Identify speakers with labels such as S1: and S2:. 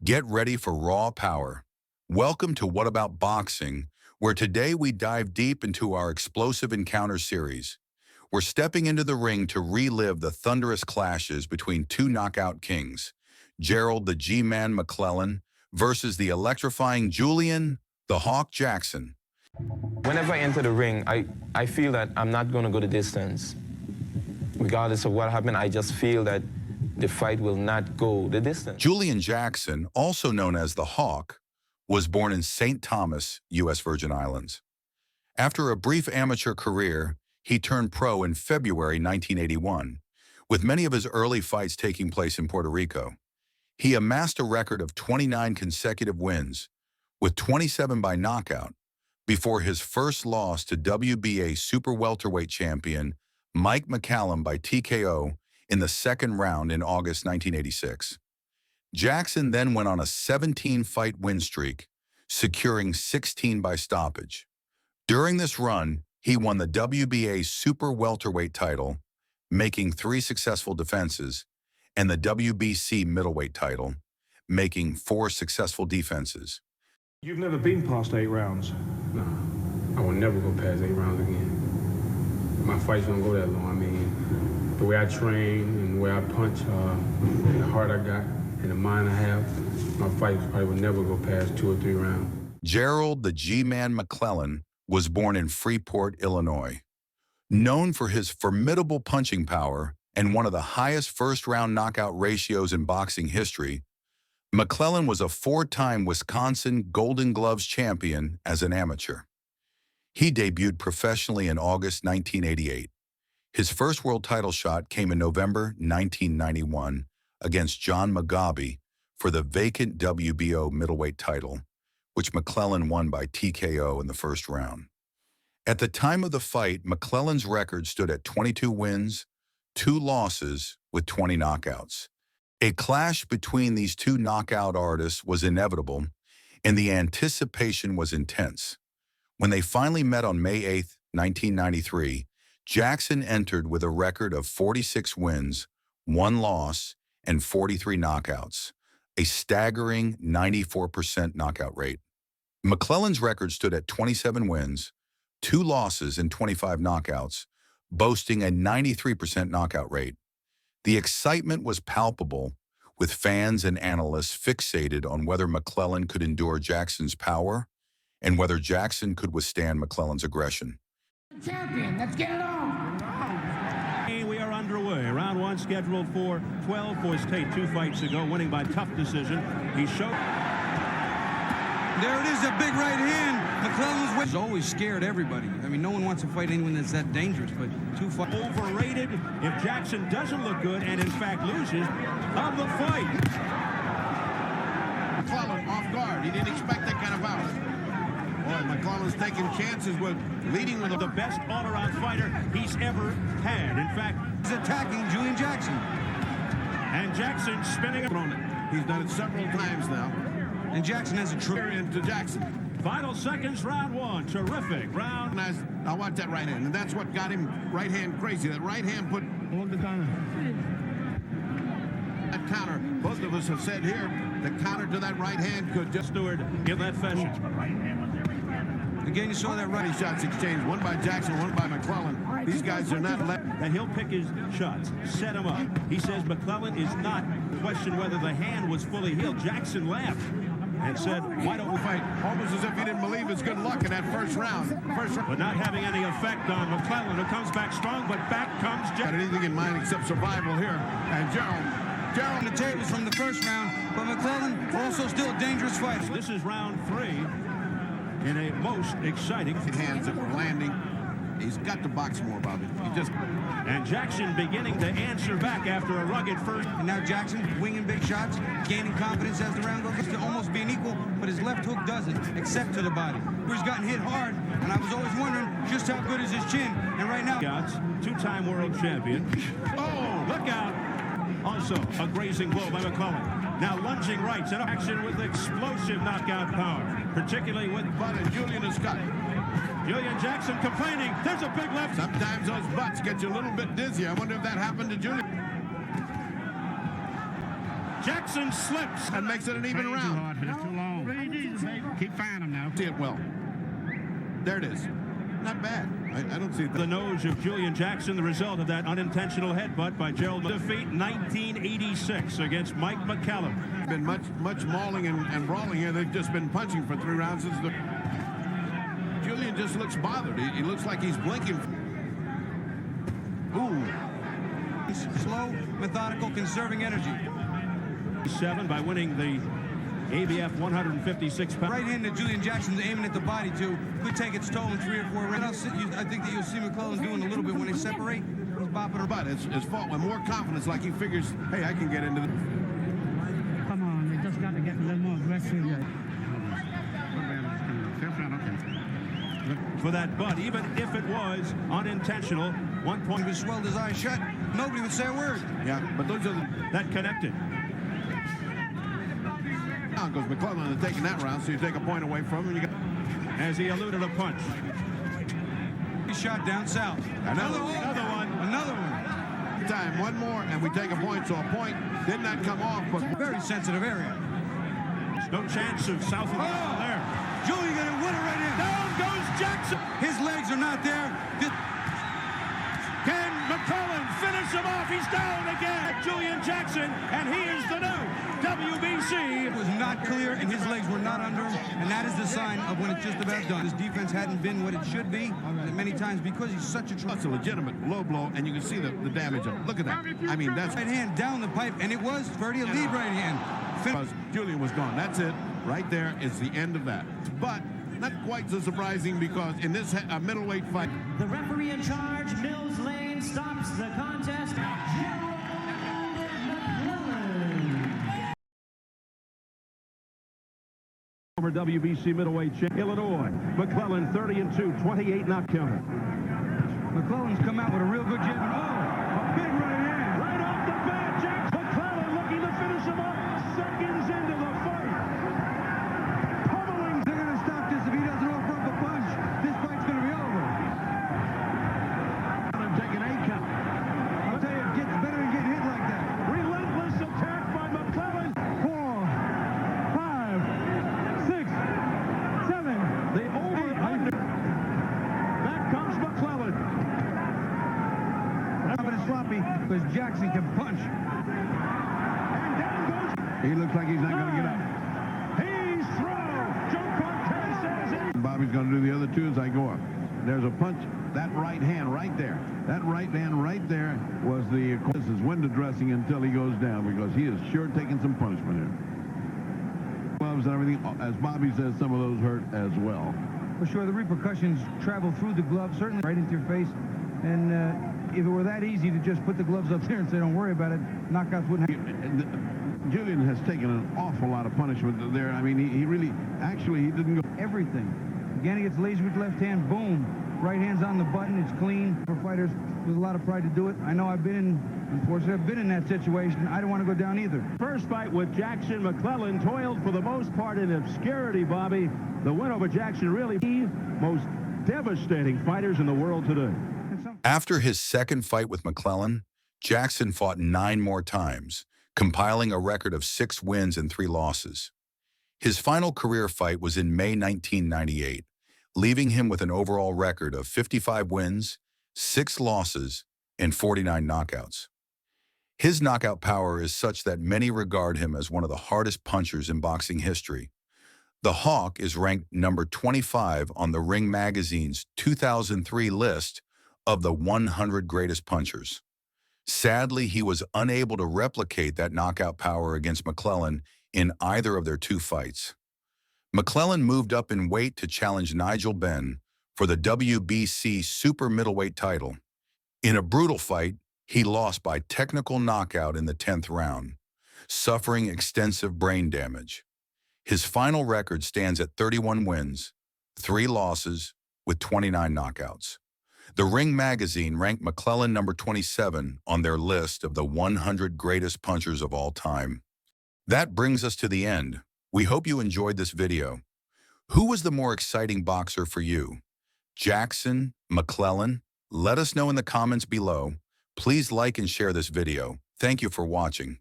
S1: Get ready for raw power. Welcome to What About Boxing, where today we dive deep into our explosive encounter series. We're stepping into the ring to relive the thunderous clashes between two knockout kings, Gerald the G-Man McClellan versus the electrifying Julian the Hawk Jackson.
S2: Whenever I enter the ring, I feel that I'm not going to go the distance. Regardless of what happened, I just feel that the fight will not go the distance.
S1: Julian Jackson, also known as the Hawk, was born in St. Thomas, U.S. Virgin Islands. After a brief amateur career, he turned pro in February 1981, with many of his early fights taking place in Puerto Rico. He amassed a record of 29 consecutive wins, with 27 by knockout, before his first loss to WBA super welterweight champion Mike McClellan by TKO in the second round in August 1986. Jackson then went on a 17-fight win streak, securing 16 by stoppage. During this run, he won the WBA super welterweight title, making 3 successful defenses, and the WBC middleweight title, making 4 successful defenses.
S3: You've never been past 8 rounds?
S4: No, I will never go past 8 rounds again. My fights don't go that long. I mean, the way I train and the way I punch, the heart I got and the mind I have, my fights probably will never go past 2 or 3 rounds.
S1: Gerald the G-Man McClellan was born in Freeport, Illinois. Known for his formidable punching power and one of the highest first-round knockout ratios in boxing history, McClellan was a 4-time Wisconsin Golden Gloves champion as an amateur. He debuted professionally in August 1988. His first world title shot came in November 1991 against John Mugabe for the vacant WBO middleweight title, which McClellan won by TKO in the first round. At the time of the fight, McClellan's record stood at 22 wins, 2 losses with 20 knockouts. A clash between these two knockout artists was inevitable, and the anticipation was intense. When they finally met on May 8, 1993, Jackson entered with a record of 46 wins, 1 loss, and 43 knockouts, a staggering 94% knockout rate. McClellan's record stood at 27 wins, 2 losses, and 25 knockouts, boasting a 93% knockout rate. The excitement was palpable, with fans and analysts fixated on whether McClellan could endure Jackson's power and whether Jackson could withstand McClellan's aggression.
S5: Champion, let's get it on!
S6: We are underway. Round 1 scheduled for 12 for Tate 2 fights ago, winning by tough decision. He showed...
S7: There it is, a big right hand. McClellan's has always scared everybody. I mean, no one wants to fight anyone that's that dangerous, but 2 fights...
S6: Overrated if Jackson doesn't look good and, in fact, loses of the fight.
S8: McClellan off guard. He didn't expect that kind of power. Boy, McClellan's taking chances with leading with
S6: the best all-around fighter he's ever had. In fact,
S7: he's attacking Julian Jackson.
S6: And Jackson spinning
S8: on it. He's done it several times now.
S7: And Jackson has a true
S8: into Jackson.
S6: Final seconds, round 1. Terrific round.
S8: Now watch that right hand. And that's what got him right hand crazy. That right hand put the counter. That counter, both of us have said here, the counter to that right hand could just
S6: Stewart in that fashion.
S7: Again, you saw that right.
S8: Shots exchanged, one by Jackson, one by McClellan. These guys are not left.
S6: And he'll pick his shots, set him up. He says McClellan is not questioned whether the hand was fully healed. Jackson laughed and said, why don't we fight?
S8: Almost as if he didn't believe his good luck in that first round.
S6: But not having any effect on McClellan, who comes back strong, but back comes Jackson.
S8: Got anything in mind except survival here. And Gerald
S7: on the tables from the first round, but McClellan also still a dangerous fighter.
S6: This is round 3 in a most exciting
S8: hands that were landing. He's got to box more, Bobby.
S6: And Jackson beginning to answer back after a rugged first.
S7: And now Jackson winging big shots, gaining confidence as the round goes to almost being equal, but his left hook doesn't, except to the body. He's gotten hit hard, and I was always wondering just how good is his chin. And right now,
S6: 2-time world champion. Oh, look out! Also, a grazing blow by McClellan. Now lunging rights and action with explosive knockout power, particularly with
S8: Bud and Julian has got it.
S6: Julian Jackson complaining. There's a big left.
S8: Sometimes those butts get you a little bit dizzy. I wonder if that happened to Julian.
S6: Jackson slips.
S8: And makes it an even round.
S5: It's too long.
S6: Keep firing him now.
S8: See it well. There it is. Not bad. I don't see it.
S6: The nose of Julian Jackson, the result of that unintentional headbutt by Gerald McClellan. Defeat 1986 against Mike McClellan.
S8: Been much mauling and brawling here. They've just been punching for 3 rounds since the... Julian just looks bothered. He looks like he's blinking. Ooh.
S7: He's slow, methodical, conserving energy.
S6: 7 by winning the ABF 156 pound.
S7: Right hand that Julian Jackson's aiming at the body to could take its toll in 3 or 4 rounds. I think that you'll see McClellan doing a little bit when they separate. He's bopping her butt.
S8: It's fought with more confidence, like he figures, hey, I can get into the...
S5: Come on, they just got to get a little more aggressive.
S6: For that butt, even if it was unintentional, 1 point
S7: He was swelled his eyes shut. Nobody would say a word.
S8: Yeah, but those are the...
S6: that connected.
S8: Now goes McClellan and taking that round, so you take a point away from him. You got...
S6: As he eluded a punch.
S7: He shot down south.
S8: Another
S7: one.
S8: Time, one more, and we take a point. So a point did not come off, but...
S7: Very sensitive area.
S6: No chance of south of there.
S7: Julian gonna win it right in.
S6: Down goes Jackson.
S7: His legs are not there.
S6: Can McClellan finish him off? He's down again. Julian Jackson, and he is the new WBC.
S7: It was not clear, and his legs were not under him, and that is the sign of when it's just about done. His defense hadn't been what it should be many times because he's such a...
S8: That's a legitimate low blow, and you can see the damage of it. Look at that. I mean, that's...
S7: Right hand down the pipe, and it was Verdi a lead right hand.
S8: Julian was gone. That's it. Right there is the end of that. But not quite so surprising because in this middleweight fight...
S9: The referee in charge, Mills Lane, stops the contest. Gerald McClellan.
S6: Former WBC middleweight champ, Illinois. McClellan 30-2, 28 knockouts.
S7: McClellan's come out with a real good jab. A big right hand.
S6: Right off the bat, Jackson. McClellan looking to finish him up. Seconds into the fight. Pummeling.
S7: They're going to stop this if he doesn't offer up a punch. This fight's going to be over.
S6: Taking a count.
S7: I'll tell you, it gets better than getting hit like that.
S6: Relentless attack by McClellan.
S7: 4, 5, 6, 7.
S6: The over-under. Back comes McClellan.
S7: But it's sloppy because Jackson can punch.
S6: And down goes.
S8: He looks like he's not going to get up.
S6: He's through. Joe Cortez says it.
S8: Bobby's going to do the other two as I go up. There's a punch. That right hand right there. That right hand right there was the... This is window dressing until he goes down because he is sure taking some punishment here. Gloves and everything. As Bobby says, some of those hurt as well.
S7: For sure, the repercussions travel through the glove, certainly right into your face. And if it were that easy to just put the gloves up there and say, don't worry about it, knockouts wouldn't happen.
S8: Julian has taken an awful lot of punishment there. I mean, he really... Actually, he didn't go...
S7: Everything. Again, he gets lazy with left hand, boom. Right hand's on the button, it's clean. For fighters with a lot of pride to do it. I know unfortunately, I've been in that situation. I don't want to go down either.
S6: First fight with Jackson. McClellan toiled for the most part in obscurity, Bobby. The win over Jackson really the most devastating fighters in the world today.
S1: After his second fight with McClellan, Jackson fought 9 more times, compiling a record of 6 wins and 3 losses. His final career fight was in May 1998, leaving him with an overall record of 55 wins, 6 losses, and 49 knockouts. His knockout power is such that many regard him as one of the hardest punchers in boxing history. The Hawk is ranked number 25 on the Ring Magazine's 2003 list of the 100 greatest punchers. Sadly, he was unable to replicate that knockout power against McClellan in either of their 2 fights. McClellan moved up in weight to challenge Nigel Benn for the WBC super middleweight title. In a brutal fight, he lost by technical knockout in the 10th round, suffering extensive brain damage. His final record stands at 31 wins, 3 losses, with 29 knockouts. The Ring Magazine ranked McClellan number 27 on their list of the 100 greatest punchers of all time. That brings us to the end. We hope you enjoyed this video. Who was the more exciting boxer for you? Jackson, McClellan? Let us know in the comments below. Please like and share this video. Thank you for watching.